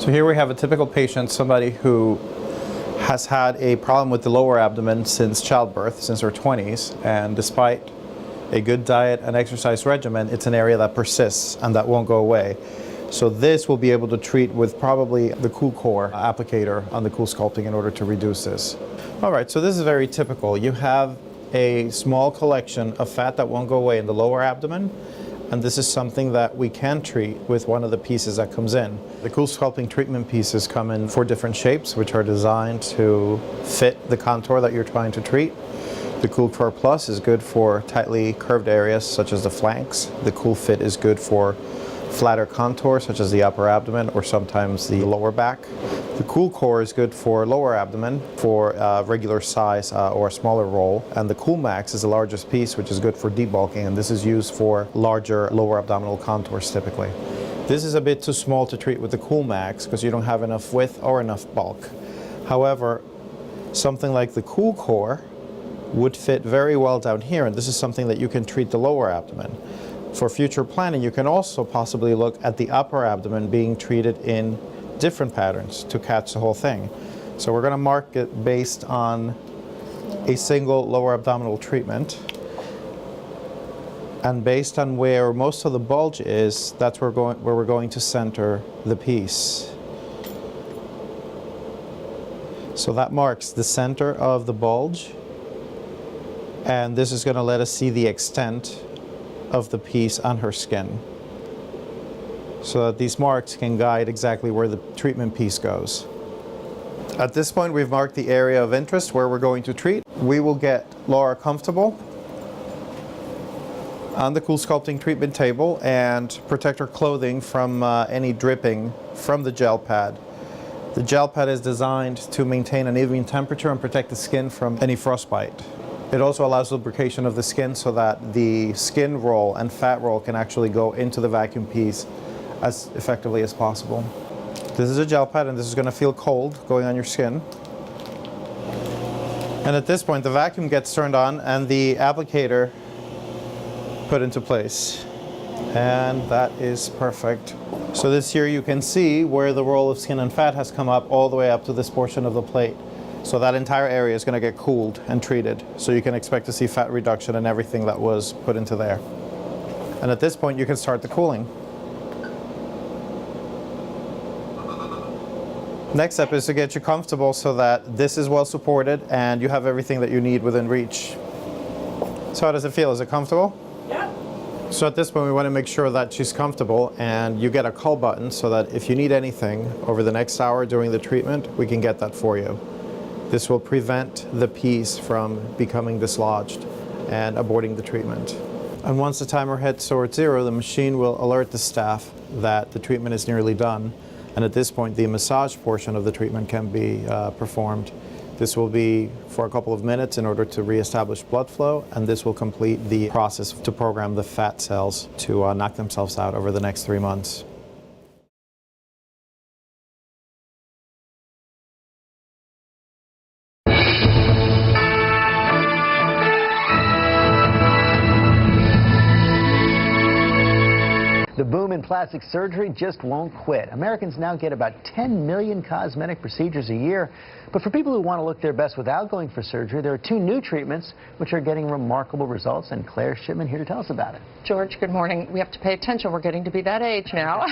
So here we have a typical patient, somebody who has had a problem with the lower abdomen since childbirth, since her 20s, and despite a good diet and exercise regimen, it's an area that persists and that won't go away. So this will be able to treat with probably the CoolCore applicator on the CoolSculpting in order to reduce this. All right, so this is very typical. You have a small collection of fat that won't go away in the lower abdomen, and this is something that we can treat with one of the pieces that comes in. The CoolSculpting treatment pieces come in 4 different shapes, which are designed to fit the contour that you're trying to treat. The CoolCore Plus is good for tightly curved areas such as the flanks. The CoolFit is good for flatter contours such as the upper abdomen or sometimes the lower back. The CoolCore is good for lower abdomen for regular size or a smaller roll, and the CoolMax is the largest piece, which is good for debulking, and this is used for larger lower abdominal contours typically. This is a bit too small to treat with the CoolMax because you don't have enough width or enough bulk. However, something like the CoolCore would fit very well down here, and this is something that you can treat the lower abdomen. For future planning, you can also possibly look at the upper abdomen being treated in different patterns to catch the whole thing. So we're going to mark it based on a single lower abdominal treatment. And based on where most of the bulge is, that's where we're going to center the piece. So that marks the center of the bulge. And this is going to let us see the extent of the piece on her skin, so that these marks can guide exactly where the treatment piece goes. At this point, we've marked the area of interest where we're going to treat. We will get Laura comfortable on the CoolSculpting treatment table and protect her clothing from any dripping from the gel pad. The gel pad is designed to maintain an even temperature and protect the skin from any frostbite. It also allows lubrication of the skin so that the skin roll and fat roll can actually go into the vacuum piece as effectively as possible. This is a gel pad, and this is going to feel cold going on your skin. And at this point, the vacuum gets turned on and the applicator put into place. And that is perfect. So this here you can see where the roll of skin and fat has come up all the way up to this portion of the plate. So that entire area is going to get cooled and treated. So you can expect to see fat reduction and everything that was put into there. And at this point, you can start the cooling. Next step is to get you comfortable so that this is well supported and you have everything that you need within reach. So how does it feel? Is it comfortable? Yeah. So at this point, we want to make sure that she's comfortable, and you get a call button so that if you need anything over the next hour during the treatment, we can get that for you. This will prevent the piece from becoming dislodged and aborting the treatment. And once the timer hits towards 0, the machine will alert the staff that the treatment is nearly done. And at this point, the massage portion of the treatment can be performed. This will be for a couple of minutes in order to reestablish blood flow, and this will complete the process to program the fat cells to knock themselves out over the next 3 months. The boom in plastic surgery just won't quit. Americans now get about 10 million cosmetic procedures a year. But for people who want to look their best without going for surgery, there are 2 new treatments which are getting remarkable results. And Claire Shipman here to tell us about it. George, good morning. We have to pay attention. We're getting to be that age now.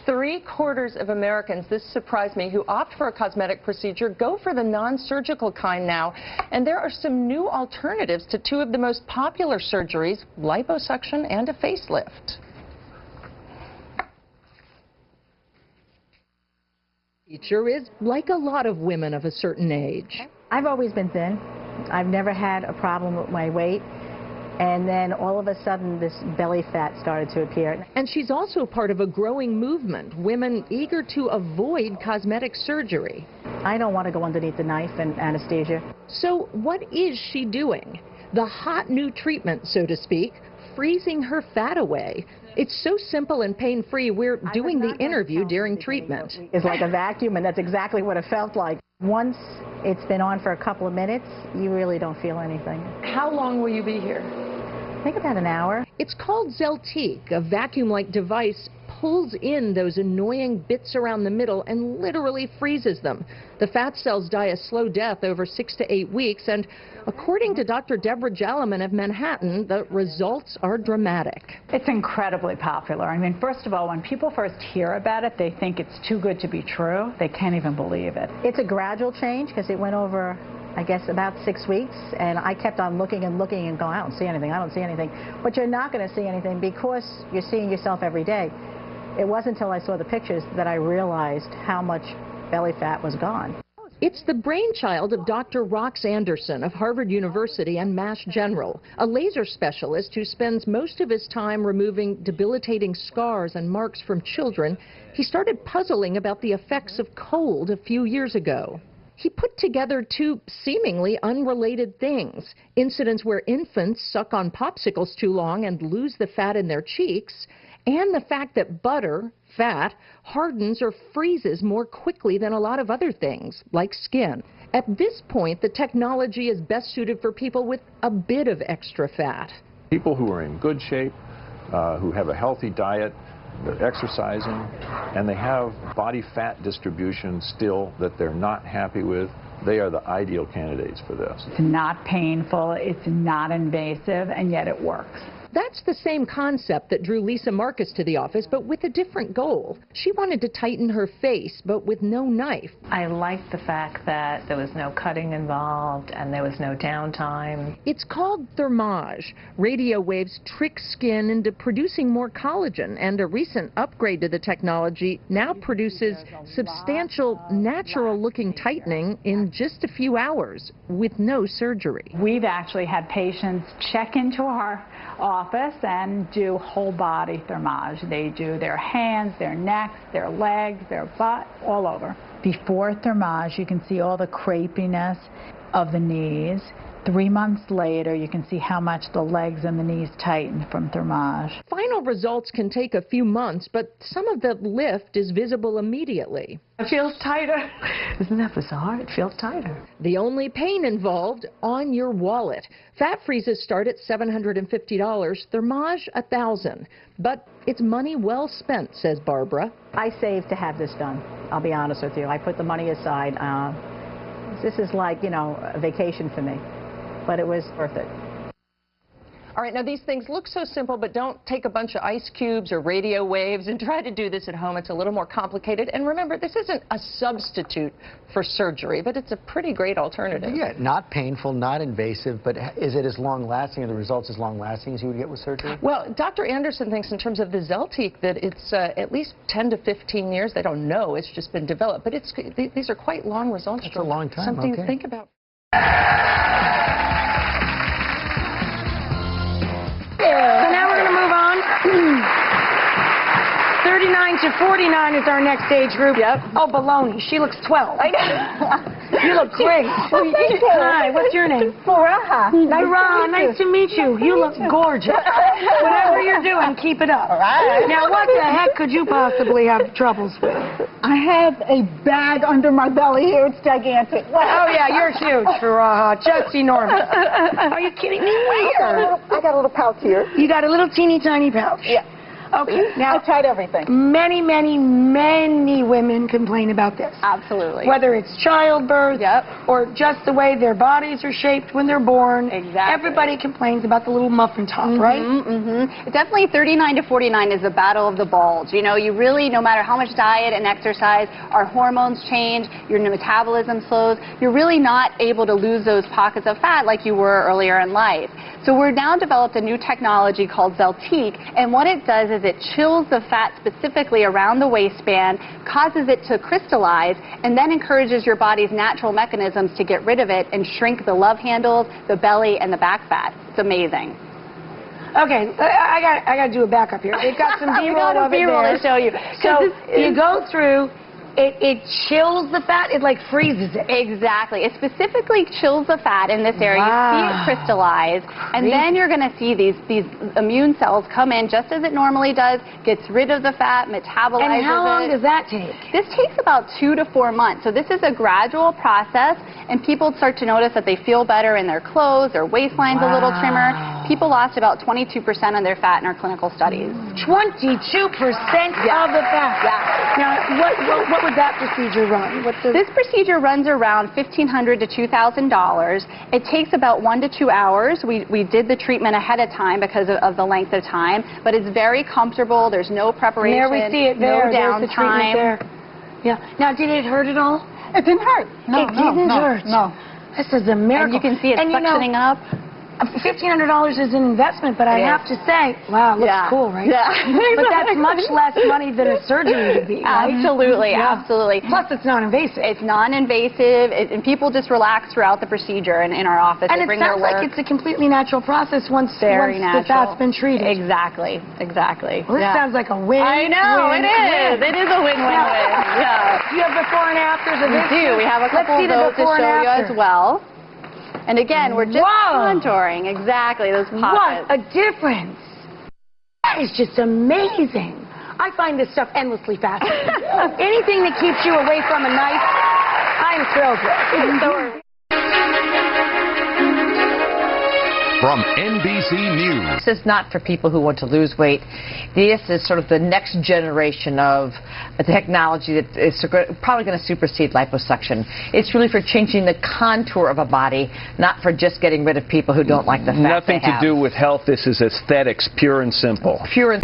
3/4 of Americans, this surprised me, who opt for a cosmetic procedure go for the non-surgical kind now. And there are some new alternatives to 2 of the most popular surgeries, liposuction and a facelift. Teacher is like a lot of women of a certain age. I've always been thin. I've never had a problem with my weight. And then all of a sudden this belly fat started to appear. And she's also part of a growing movement, women eager to avoid cosmetic surgery. I don't want to go underneath the knife and anesthesia. So what is she doing? The hot new treatment, so to speak, freezing her fat away. It's so simple and pain-free, we're doing the interview during treatment. It's like a vacuum, and that's exactly what it felt like. Once it's been on for a couple of minutes, you really don't feel anything. How long will you be here? I think about an hour. It's called Zeltiq, a vacuum-like device pulls in those annoying bits around the middle and literally freezes them. The fat cells die a slow death over 6 to 8 weeks, and according to Dr. Deborah Jaliman of Manhattan, the results are dramatic. It's incredibly popular. I mean, first of all, when people first hear about it, they think it's too good to be true. They can't even believe it. It's a gradual change because it went over, I guess, about 6 weeks, and I kept on looking and looking and going, I don't see anything, I don't see anything. But you're not going to see anything because you're seeing yourself every day. It wasn't until I saw the pictures that I realized how much belly fat was gone. It's the brainchild of Dr. Rox Anderson of Harvard University and Mass General, a laser specialist who spends most of his time removing debilitating scars and marks from children. He started puzzling about the effects of cold a few years ago. He put together two seemingly unrelated things: incidents where infants suck on popsicles too long and lose the fat in their cheeks, and the fact that butter, fat, hardens or freezes more quickly than a lot of other things, like skin. At this point, the technology is best suited for people with a bit of extra fat. People who are in good shape, who have a healthy diet, they're exercising, and they have body fat distribution still that they're not happy with, they are the ideal candidates for this. It's not painful, it's not invasive, and yet it works. That's the same concept that drew Lisa Marcus to the office, but with a different goal. She wanted to tighten her face, but with no knife. I liked the fact that there was no cutting involved and there was no downtime. It's called thermage. Radio waves trick skin into producing more collagen, and a recent upgrade to the technology now produces substantial, natural-looking tightening in just a few hours with no surgery. We've actually had patients check into our office and do whole body thermage. They do their hands, their necks, their legs, their butt, all over. Before thermage, you can see all the crepiness of the knees. 3 months later, you can see how much the legs and the knees tighten from thermage. Final results can take a few months, but some of the lift is visible immediately. It feels tighter. Isn't that bizarre? It feels tighter. The only pain involved, on your wallet. Fat freezes start at $750, thermage $1,000. But it's money well spent, says Barbara. I saved to have this done, I'll be honest with you. I put the money aside. This is like, you know, a vacation for me, but it was worth it. All right, now these things look so simple, but don't take a bunch of ice cubes or radio waves and try to do this at home. It's a little more complicated. And remember, this isn't a substitute for surgery, but it's a pretty great alternative. Yeah, not painful, not invasive, but is it as long-lasting, or the results as long-lasting as you would get with surgery? Well, Dr. Anderson thinks in terms of the Zeltiq that it's at least 10 to 15 years. They don't know. It's just been developed. But these are quite long results. That's a long time. Something Okay. to think about. So now we're going to move on. 39 to 49 is our next age group. Yep. Oh, baloney. She looks 12. You look great. Hi, what's your name? Furaha. Nice to meet you. You look gorgeous. Whatever you're doing, keep it up. All right. Now, what the heck could you possibly have troubles with? I have a bag under my belly here. It's gigantic. Oh, yeah, you're huge, Furaha. Just enormous. Are you kidding me? Where? I got a little pouch here. You got a little teeny tiny pouch. Yeah. Okay, now, I tried everything. many women complain about this. Absolutely. Whether it's childbirth or just the way their bodies are shaped when they're born. Exactly. Everybody complains about the little muffin top, right? Definitely 39 to 49 is the battle of the bulge. You know, you really, no matter how much diet and exercise, our hormones change, your metabolism slows, you're really not able to lose those pockets of fat like you were earlier in life. So we're now developed a new technology called Zeltiq, and what it does is it chills the fat specifically around the waistband, causes it to crystallize, and then encourages your body's natural mechanisms to get rid of it and shrink the love handles, the belly, and the back fat. It's amazing. Okay, I got to do a backup here. They've got some B-roll of it B-roll there. to show you. So you go through it chills the fat? It like freezes it? Exactly. It specifically chills the fat in this area. You see it crystallize, and then you're going to see these immune cells come in just as it normally does, gets rid of the fat, metabolizes it. And how long does that take? This takes about 2 to 4 months. So this is a gradual process, and people start to notice that they feel better in their clothes, their waistline's a little trimmer. People lost about 22% of their fat in our clinical studies. 22% of the fat. Yeah. Now, what would that procedure run? This procedure runs around $1,500 to $2,000. It takes about 1 to 2 hours. We did the treatment ahead of time because of the length of time, but it's very comfortable. There's no preparation, there we see it there. no There's the treatment there. downtime. Yeah. Now, did it hurt at all? It didn't hurt. No, it didn't hurt. No. This is a miracle. And you can see it suctioning up. $1,500 is an investment, but I have to say, wow, it looks cool, right? Yeah. But that's much less money than a surgery would be. Right? Absolutely, absolutely. Plus, it's non-invasive. It's non-invasive, and people just relax throughout the procedure in our office. And they it bring their sounds like work. it's a completely natural process once the fat's been treated. Exactly, exactly. Well, this sounds like a win. I know, it is. It is a win-win-win. Do you have before and afters of this? We do. We have a couple of those to show you as well. And again, we're just contouring exactly those pockets. What a difference! That is just amazing. I find this stuff endlessly fascinating. Anything that keeps you away from a knife, I'm thrilled with. From NBC News. This is not for people who want to lose weight. This is sort of the next generation of technology that is probably going to supersede liposuction. It's really for changing the contour of a body, not for just getting rid of people who don't like the fat Nothing to do with health. This is aesthetics, pure and simple. Pure and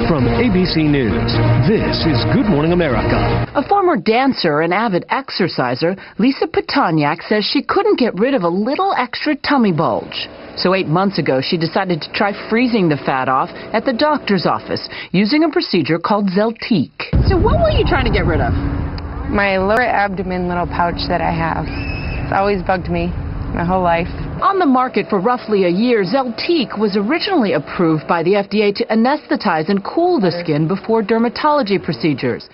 From ABC News, this is Good Morning America. A former dancer and avid exerciser, Lisa Petoniak says she couldn't get rid of a little extra tummy bulge. So 8 months ago, she decided to try freezing the fat off at the doctor's office using a procedure called Zeltiq. So what were you trying to get rid of? My lower abdomen little pouch that I have. It's always bugged me my whole life. On the market for roughly a year, Zeltiq was originally approved by the FDA to anesthetize and cool the skin before dermatology procedures.